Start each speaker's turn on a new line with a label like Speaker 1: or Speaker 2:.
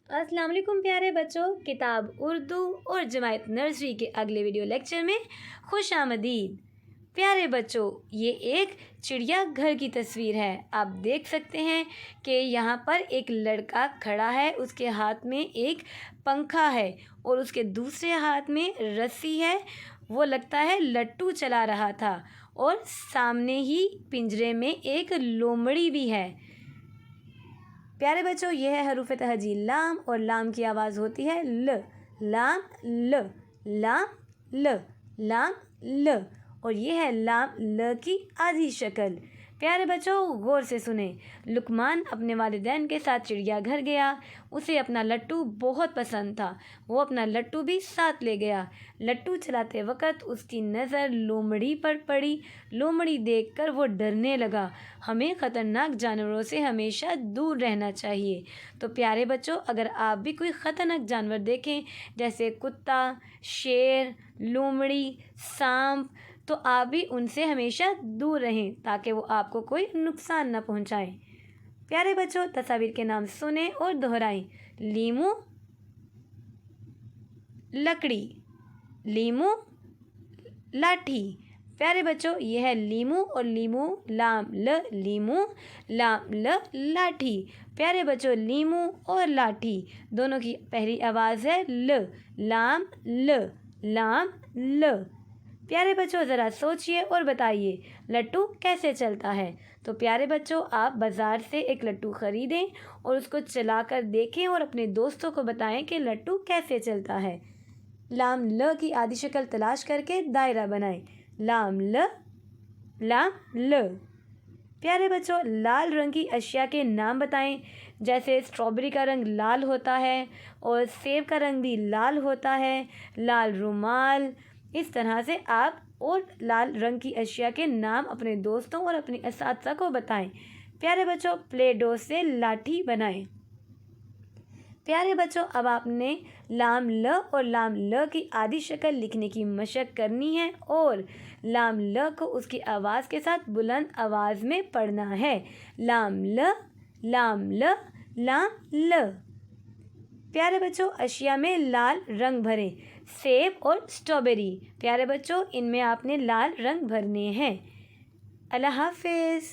Speaker 1: अस्सलाम वालेकुम प्यारे बच्चों, किताब उर्दू और जमायत नर्सरी के अगले वीडियो लेक्चर में खुश आमदीद। प्यारे बच्चों, ये एक चिड़िया घर की तस्वीर है। आप देख सकते हैं कि यहाँ पर एक लड़का खड़ा है, उसके हाथ में एक पंखा है और उसके दूसरे हाथ में रस्सी है। वो लगता है लट्टू चला रहा था और सामने ही पिंजरे में एक लोमड़ी भी है। प्यारे बच्चों, यह है हरूफ तहजी लाम और लाम की आवाज़ होती है ल। लाम ल, लाम ल, लाम ल। और यह है लाम ल की आधी शक्ल। प्यारे बच्चों, गौर से सुने। लुकमान अपने वालिदैन के साथ चिड़ियाघर गया। उसे अपना लट्टू बहुत पसंद था। वो अपना लट्टू भी साथ ले गया। लट्टू चलाते वक्त उसकी नज़र लोमड़ी पर पड़ी। लोमड़ी देखकर वो डरने लगा। हमें ख़तरनाक जानवरों से हमेशा दूर रहना चाहिए। तो प्यारे बच्चों, अगर आप भी कोई ख़तरनाक जानवर देखें, जैसे कुत्ता, शेर, लोमड़ी, सांप, तो आप भी उनसे हमेशा दूर रहें ताकि वो आपको कोई नुकसान न पहुंचाएं। प्यारे बच्चों, तस्वीर के नाम सुने और दोहराएं। लीमू, लकड़ी, लीमू, लाठी। प्यारे बच्चों, यह है लीमू और लीमू लाम ल, लीमू लाम ल, लाठी। प्यारे बच्चों, लीमू और लाठी दोनों की पहली आवाज़ है ल, लाम ल, लाम ल। प्यारे बच्चों, ज़रा सोचिए और बताइए लट्टू कैसे चलता है। तो प्यारे बच्चों, आप बाज़ार से एक लट्टू ख़रीदें और उसको चलाकर देखें और अपने दोस्तों को बताएं कि लट्टू कैसे चलता है। लाम ल की आधी शक्ल तलाश करके दायरा बनाएं। लाम ल, लाम ल। प्यारे बच्चों, लाल रंग की अशिया के नाम बताएं। जैसे स्ट्रॉबेरी का रंग लाल होता है और सेब का रंग भी लाल होता है, लाल रुमाल। इस तरह से आप और लाल रंग की अशिया के नाम अपने दोस्तों और अपने असातिज़ा को बताएं। प्यारे बच्चों, प्ले डो से लाठी बनाएं। प्यारे बच्चों, अब आपने लाम ल और लाम ल की आधी शक्ल लिखने की मशक करनी है और लाम ल को उसकी आवाज़ के साथ बुलंद आवाज़ में पढ़ना है। लाम ल, लाम ल, लाम ल। प्यारे बच्चों, अशिया में लाल रंग भरें। सेब और स्ट्रॉबेरी। प्यारे बच्चों, इनमें आपने लाल रंग भरने हैं। अल्लाह हाफिज़।